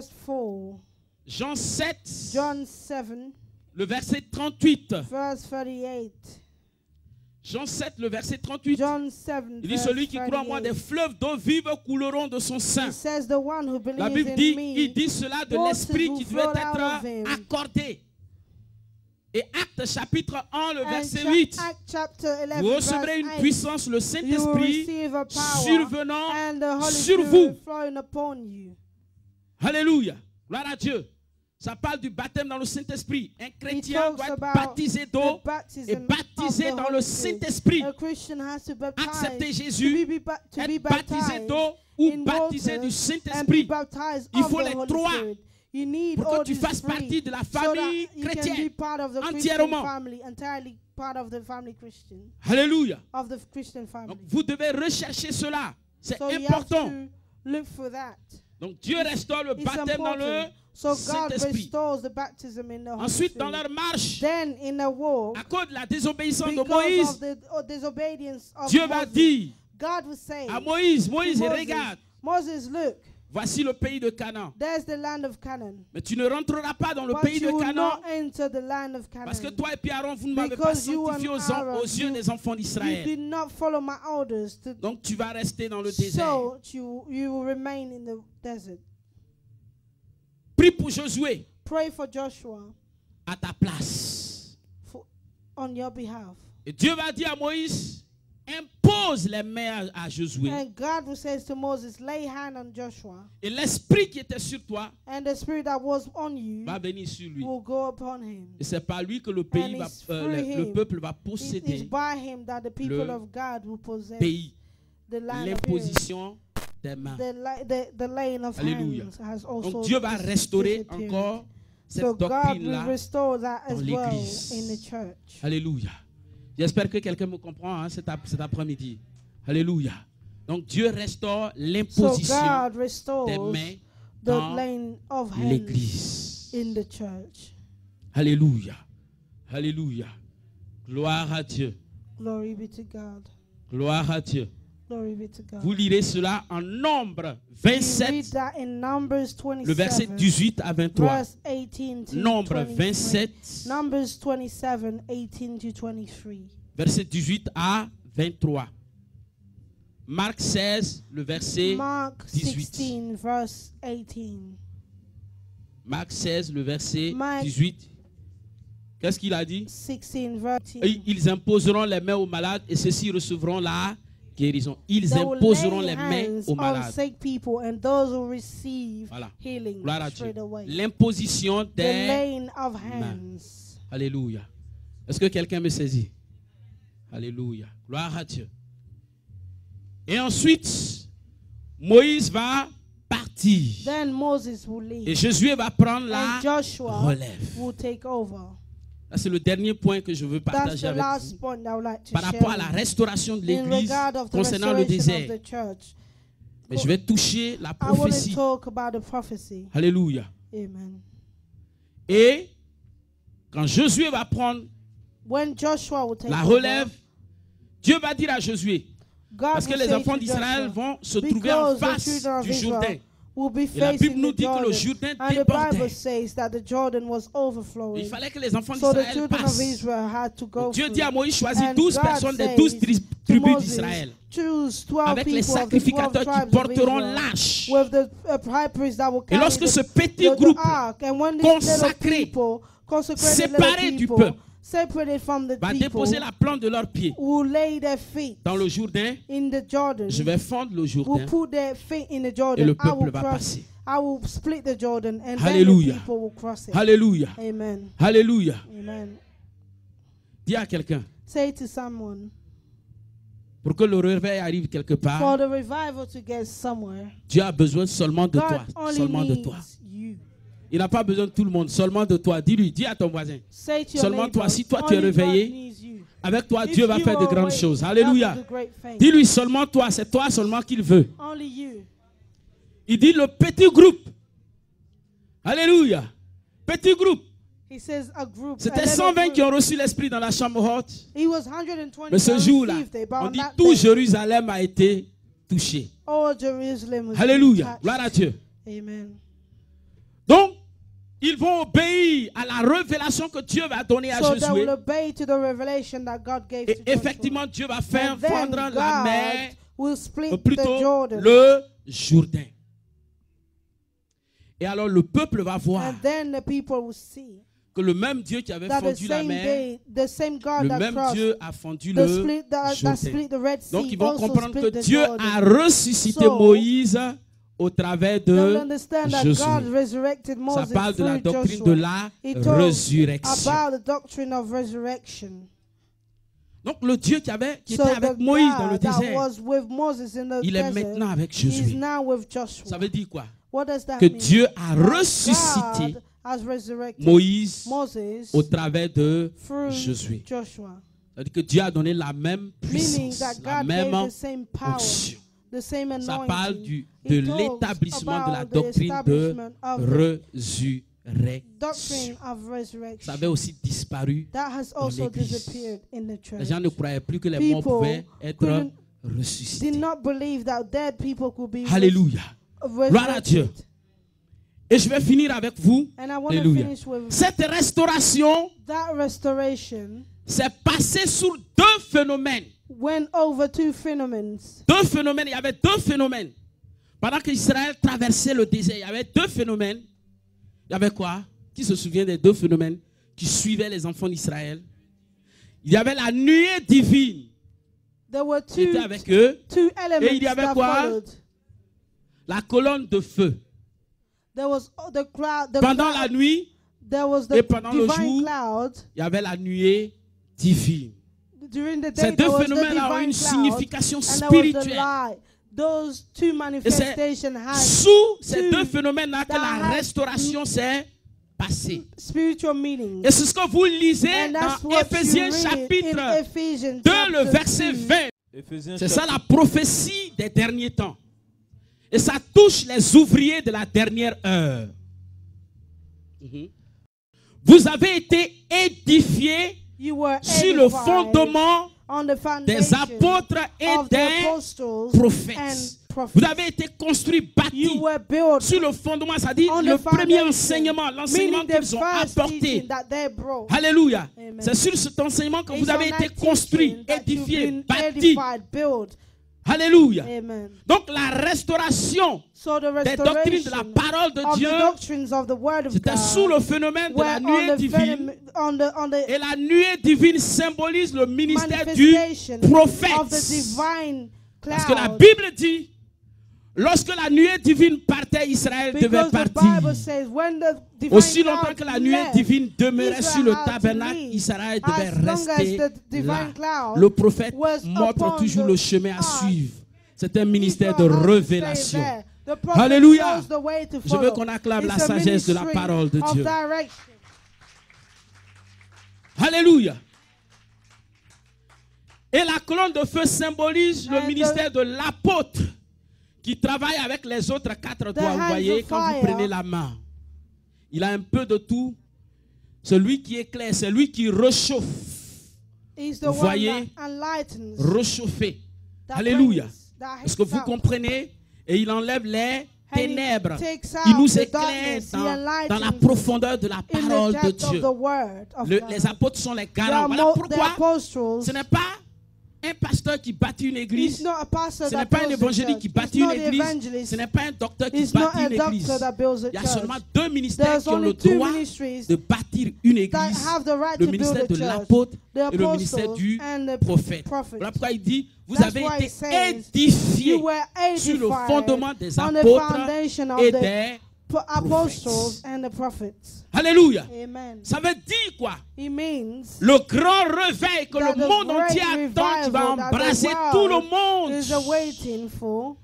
verse 4. Jean 7, John 7, le verset 38. verse 38. Jean 7, le verset 38. John 7, Il dit, celui qui croit en moi, des fleuves d'eau vive couleront de son sein. It says, the one who La believes Bible in dit, me, il dit cela de waters l'esprit will qui flow doit out of être him. accordé. Et Actes chapitre 1, le And verset 8. Acts chapter 11, Vous verse recevrez une 8, puissance, le you will Saint-Esprit receive a power, survenant and the Holy sur Spirit vous. flowing upon you. Alléluia. Gloire à Dieu. Ça parle du baptême dans le Saint-Esprit. Un chrétien talks doit être about baptisé the d'eau baptism et of baptisé the dans Holy le Spirit. Saint-Esprit. A Christian has to baptize, Accepter Jésus, to be être baptisé baptized d'eau ou in baptisé water du and be Saint-Esprit. baptized Il of faut the les Holy trois Spirit. You need pour que all tu these fasses three partie de la so famille that you can chrétienne. be part of the Christian Entièrement. family, entirely part of the family Christian, Alléluia. of the Christian family. Donc vous devez rechercher cela. C'est So you have important. to look for that. Donc Dieu restaure le It's baptême dans le important. So God Saint-Esprit. restores the baptism in the Holy Ensuite, dans Spirit. leur marche, Then in the walk, à cause de la désobéissance de because Moïse, of the disobedience of Dieu va Moses, dire God will say à Moïse, to Moïse, Moses, regarde, Moses, look, voici le pays de Canaan. there's the land of Canaan. Mais tu ne rentreras pas dans le But pays de you will Canaan not enter the land of Canaan. parce que toi et puis Aaron, vous ne m'avez pas Because you sanctifié and aux yeux Aaron, des enfants you d'Israël. did not follow my orders. Donc tu vas rester dans le désert. So you will remain in the desert. Prie pour Josué Pray for Joshua à ta place. on your behalf. Et Dieu va dire à Moïse, impose les mains à Josué. And God will say to Moses, lay hand on Joshua. Et l'esprit qui était sur toi And the spirit that was on you va venir sur lui. will go upon him. Et c'est par lui que le pays And va, it's through le him. peuple va It is posséder by him that the people le of God will possess pays. the land of Israel. L'imposition des mains. The laying of Alléluia. hands has also Donc Dieu va restaurer disappeared. encore cette So God will doctrine-là. restore that dans as well l'église. in the church. Alléluia. J'espère que quelqu'un me comprend cet après-midi. Alléluia. Donc Dieu restaure So l'imposition God des restores mains the dans laying of hands l'église. in the church. Alléluia. Alléluia. Gloire à Dieu. Glory be to God. Gloire à Dieu. Glory be to God. Vous lirez cela en Nombre We read 27, that in Numbers le verset 27, 18 à 23. verse 18 to Nombre 23. 27, Numbers 27, 18 to 23. verset 18 à 23. Marc 16, le verset Mark 18. 16, verse 18. Marc 16, le verset Marc 18. Qu'est-ce qu'il a dit? 16, verse 18. Et ils imposeront les mains aux malades et ceux-ci recevront la guérison. Ils They will imposeront lay les mains hands aux on malades. sick people, and those will receive Voilà. healing Gloire à Dieu. straight away. L'imposition The des... laying of hands. Alléluia. Est-ce que quelqu'un me saisit? Alléluia. Gloire à Dieu. Et ensuite, Moïse va partir. Then Moses will Et leave, Josué va prendre la and Joshua relève. will take over. Ça, c'est le dernier point que je veux That's partager the avec last vous. point I would like to Par share rapport à la with you. restauration de In l'église regard of the concernant le restoration of désert. the church. Mais je vais toucher la I want to prophétie. talk about the prophecy. Alléluia. Amen. Et quand Josué va prendre When Joshua will take la over, relève, Dieu va dire à Josué, God parce que will les say enfants to d'Israël Joshua, vont se trouver en because the face children of du Israel Jourdain. will be Et la Bible facing nous the dit que le Jordan. Jourdain And the débordait. Bible says that the Jordan was overflowing. Il fallait que les enfants So the d'Israël children of passent. Israel had to go Donc Dieu through. dit à Moïse, choisis And 12 God personnes des says 12 to tribus Moses, d'Israël. choose 12 Avec les people of the 12 sacrificateurs qui tribes of porteront Israel, l'arche. with the high priests that will Et carry lorsque ce petit the groupe ark. And when these consacré, little people, consecrated séparé little du people, peuple, separated from the va people, déposer la plante de leurs pieds will lay their feet dans le Jourdain, in the Jordan, je vais fendre le will Jourdain put their feet in the et Jordan. le I peuple will va cross. passer. I will split the Jordan, and then Alléluia. the people will cross it. Alléluia. Amen. Alléluia. Amen. Dis à quelqu'un, Say to someone, pour que le réveil arrive quelque for part, the revival to get somewhere, Dieu a besoin seulement de God toi. only Seulement de needs toi. you. Il n'a pas besoin de tout le monde, seulement de toi. Dis-lui, dis à ton voisin. Say to your Seulement neighbor, toi, si toi tu es only God réveillé, needs you. avec toi, If Dieu va you faire de are grandes awake, choses. God Alléluia. will do great things. Dis-lui seulement toi, c'est toi seulement qu'il veut. Only you. Il dit le petit groupe. Alléluia. Petit groupe. He says a group. a C'était little 120 group. qui ont reçu l'esprit dans la chambre haute. He was 120 Mais ce that jour-là, received it, but on on dit that tout day, Jérusalem a été touché. all Jerusalem was Alléluia. touched. Gloire à Dieu. Amen. Ils vont obéir à la révélation que Dieu va donner à So they Josué. will obey to the revelation that God gave Et to Joshua. effectivement, Dieu va faire And then fendre la mer, God will split the plutôt Jordan. le Jourdain. Et alors le peuple va voir And then the people will see que le même Dieu qui avait that the fendu la same mer, day, the same God le that même crossed Dieu a fendu the le split, that Jourdain. split the Red Sea, Donc ils vont also comprendre split que the Dieu Jordan. a ressuscité So, Moïse au travers They'll de understand that Josué. God resurrected Ça Moses parle de la through doctrine Joshua. de la He talks résurrection. about the doctrine of resurrection. Donc le Dieu qui était So avec the Moïse dans le God that désert, was with Moses in the il est desert maintenant avec is Josué. now with Joshua. Ça veut dire quoi? What does that Que mean? Dieu a That ressuscité God has resurrected Moïse Moses au travers de through Josué. Joshua. C'est-à-dire que Dieu a donné la même Meaning puissance, that la God même gave the same power, onction. the same Ça anointing. parle de It talks l'établissement de la about the doctrine de establishment of the résurrection. doctrine of Ça resurrection. avait aussi disparu. That has dans also l'Église. disappeared in the Les church. gens ne croyaient plus que les morts People pouvaient être couldn't- ressuscités. Did not believe that dead people could be Alléluia. Gloire à Dieu. resurrected. Et je vais finir avec vous. And I want to Alléluia. finish with Cette restauration that restoration s'est passée sur deux phénomènes. went over two phenomena. Deux phénomènes. Il y avait deux phénomènes. Pendant qu'Israël traversait le désert, il y avait deux phénomènes. Il y avait quoi? Qui se souvient des deux phénomènes qui suivaient les enfants d'Israël? Il y avait la nuée divine There were qui était two avec eux. elements Et il y avait that quoi? followed. La colonne de feu. There was the cloud. Pendant la nuit, there was et the pendant le divine jour, cloud. il y avait la nuée divine. During the day, Ces there deux was the phénomènes ont divine une cloud, signification and there was the spirituelle. light. Those two manifestations had Sous ces two deux phénomènes-là que la that restauration s'est passée. spiritual meaning. Et c'est ce que vous lisez And that's dans what Éphésiens you read in chapitre Ephesians 2, chapter le verset 2. 20. C'est ça la prophétie des derniers temps. Et ça touche les ouvriers de la dernière heure. Vous avez été édifiés You were sur le edified fondement on the des foundation apôtres et of the des apostles prophètes. and prophets. Vous avez été construits, bâtis You were built sur le fondement, c'est-à-dire on le the premier foundation, enseignement, l'enseignement meaning the qu'ils ont first apporté. teaching that they brought. Alléluia. Amen. C'est sur cet enseignement que It's vous avez on été that construits, teaching that you've édifiés, been bâtis. edified, built. Alléluia. Amen. Donc la restauration So the des doctrines de la restoration parole de of Dieu, the doctrines of the word of c'était sous God le phénomène de were la on nuée the divine. on the Et la nuée divine symbolise le ministère du manifestation prophète. of the divine Parce que la cloud. Bible dit, lorsque la nuée divine partait, Israël devait Because the partir. Bible says when the divine Aussi longtemps cloud que la nuée left, divine demeurait Israel sur le had to tabernacle, leave. Israël As devait long as rester the divine là. cloud Le prophète was montre upon toujours the le chemin à ark, suivre. C'est un ministère de Israel had to stay révélation. there. The prophet Alléluia. shows the way to Je veux follow. qu'on acclame It's la a sagesse de la ministry parole de of Dieu. direction. Alléluia. Et la colonne de feu symbolise le And ministère de l'apôtre qui travaille avec les autres quatre doigts. Vous hands voyez, of quand vous fire. prenez la main, il a un peu de tout. Celui qui éclaire, celui qui réchauffe. He's the Vous one voyez, that enlightens. Réchauffer. That Alléluia. brings, that Est-ce que vous helps out. comprenez? Et il enlève les And he ténèbres. takes Il out nous the éclaire darkness, he dans la enlightens profondeur de la in the parole de depth of Dieu. the word of God. Les apôtres sont les They are garants. Voilà the pourquoi apostles. ce n'est pas un pasteur qui bâtit une He's église. not a pastor Ce n'est that pas un builds a évangélique qui church. bâtit He's une not the église. evangelist. Ce n'est pas un docteur qui He's not bâtit a une église. doctor that builds a Il y a church. seulement deux ministères There's qui ont le only two droit ministries de bâtir une that église. have the right Le to build ministère a de church. l'apôtre The et le ministère apostles du and the prophète. prophets. Voilà pourquoi il dit, vous That's avez why été it says, édifiés You were sur le edified fondement des on the apôtres foundation of et the des apostles and the prophets. Alléluia. Amen. Ça veut dire quoi? He means Le grand réveil que that le the monde great entier attend, qui va revival that the embraser tout le world monde. is waiting for.